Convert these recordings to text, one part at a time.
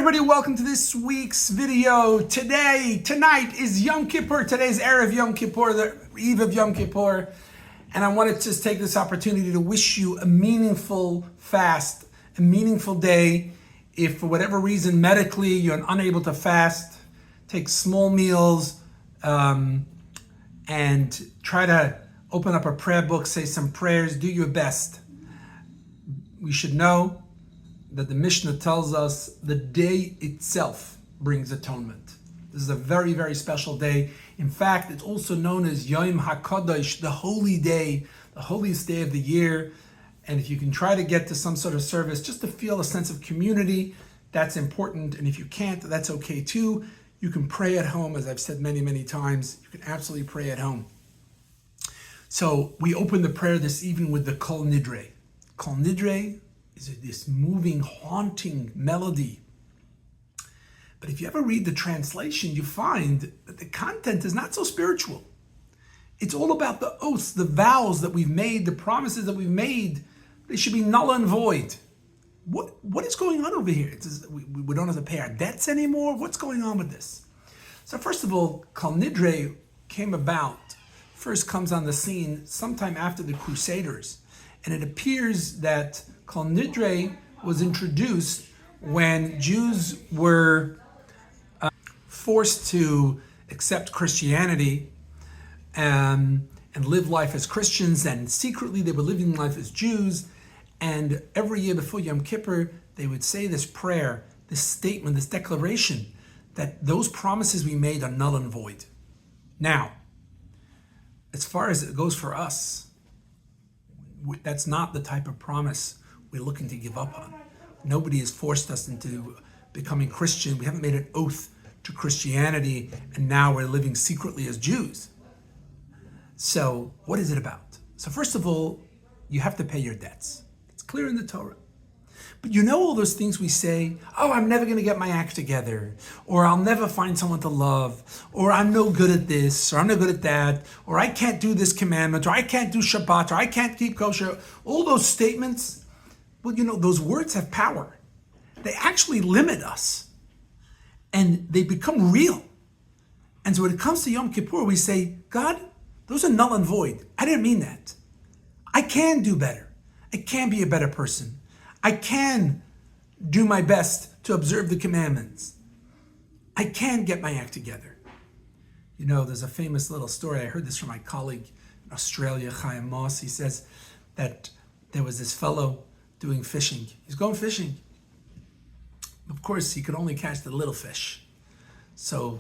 everybody, welcome to this week's video. Tonight is Yom Kippur. Today's Erev Yom Kippur, the Eve of Yom Kippur. And I wanted to just take this opportunity to wish you a meaningful fast, a meaningful day. If for whatever reason, medically, you're unable to fast, take small meals, and try to open up a prayer book, say some prayers, do your best. We should know that the Mishnah tells us the day itself brings atonement. This is a very, very special day. In fact, it's also known as Yom HaKadosh, the holy day, the holiest day of the year. And if you can try to get to some sort of service, just to feel a sense of community, that's important. And if you can't, that's okay too. You can pray at home, as I've said many, many times. You can absolutely pray at home. So we open the prayer this evening with the Kol Nidrei. Kol Nidrei is this moving, haunting melody. But if you ever read the translation, you find that the content is not so spiritual. It's all about the oaths, the vows that we've made, the promises that we've made. They should be null and void. What is going on over here? We don't have to pay our debts anymore? What's going on with this? So first of all, Kol Nidrei first comes on the scene sometime after the Crusaders. And it appears that Kol Nidrei was introduced when Jews were forced to accept Christianity and live life as Christians, and secretly they were living life as Jews. And every year before Yom Kippur, they would say this prayer, this statement, this declaration, that those promises we made are null and void. Now, as far as it goes for us, that's not the type of promise we're looking to give up on. Nobody has forced us into becoming Christian. We haven't made an oath to Christianity, and now we're living secretly as Jews. So what is it about? So first of all, you have to pay your debts. It's clear in the Torah. But you know all those things we say, oh, I'm never going to get my act together, or I'll never find someone to love, or I'm no good at this, or I'm no good at that, or I can't do this commandment, or I can't do Shabbat, or I can't keep kosher. All those statements, well, you know, those words have power. They actually limit us, and they become real. And so when it comes to Yom Kippur, we say, God, those are null and void. I didn't mean that. I can do better. I can be a better person. I can do my best to observe the commandments. I can get my act together. You know, there's a famous little story. I heard this from my colleague in Australia, Chaim Moss. He says that there was this fellow doing fishing. He's going fishing. Of course, he could only catch the little fish. And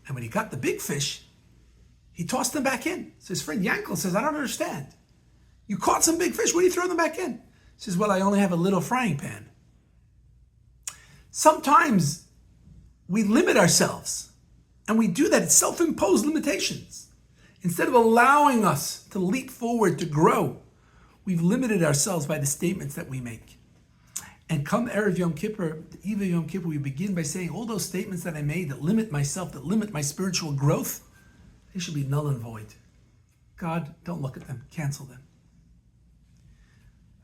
when he got the big fish, he tossed them back in. So his friend Yankel says, I don't understand. You caught some big fish. Why do you throw them back in? He says, well, I only have a little frying pan. Sometimes we limit ourselves, and we do that. It's self-imposed limitations. Instead of allowing us to leap forward, to grow, we've limited ourselves by the statements that we make. And come Erev Yom Kippur, the Eve of Yom Kippur, we begin by saying all those statements that I made that limit myself, that limit my spiritual growth, they should be null and void. God, don't look at them. Cancel them.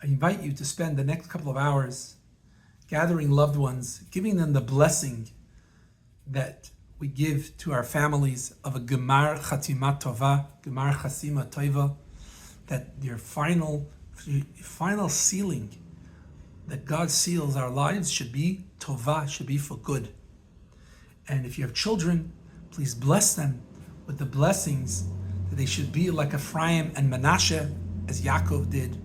I invite you to spend the next couple of hours gathering loved ones, giving them the blessing that we give to our families of a Gemar Chatima Tova, Gemar Chasima Tova, that your final sealing, that God seals our lives, should be Tova, should be for good. And if you have children, please bless them with the blessings that they should be like Ephraim and Manasseh, as Yaakov did.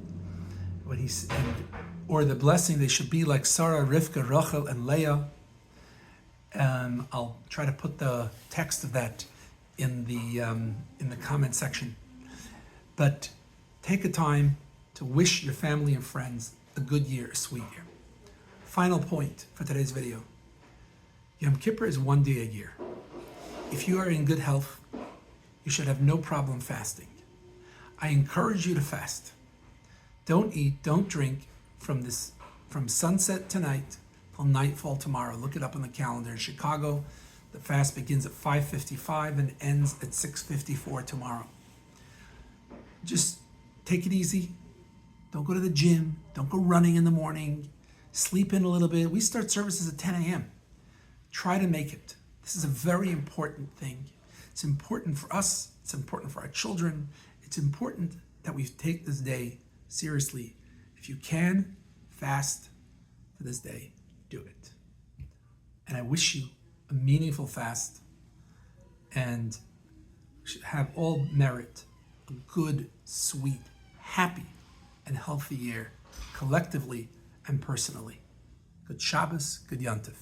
Or the blessing they should be like Sarah, Rivka, Rachel, and Leah. I'll try to put the text of that in the comment section. But take a time to wish your family and friends a good year, a sweet year. Final point for today's video. Yom Kippur is one day a year. If you are in good health, you should have no problem fasting. I encourage you to fast. Don't eat, don't drink from sunset tonight till nightfall tomorrow. Look it up on the calendar. In Chicago, the fast begins at 5:55 and ends at 6:54 tomorrow. Just take it easy. Don't go to the gym. Don't go running in the morning. Sleep in a little bit. We start services at 10 a.m. Try to make it. This is a very important thing. It's important for us. It's important for our children. It's important that we take this day seriously. If you can, fast for this day. Do it. And I wish you a meaningful fast and should have all merit, a good, sweet, happy, and healthy year, collectively and personally. Good Shabbos, good Yom Tov.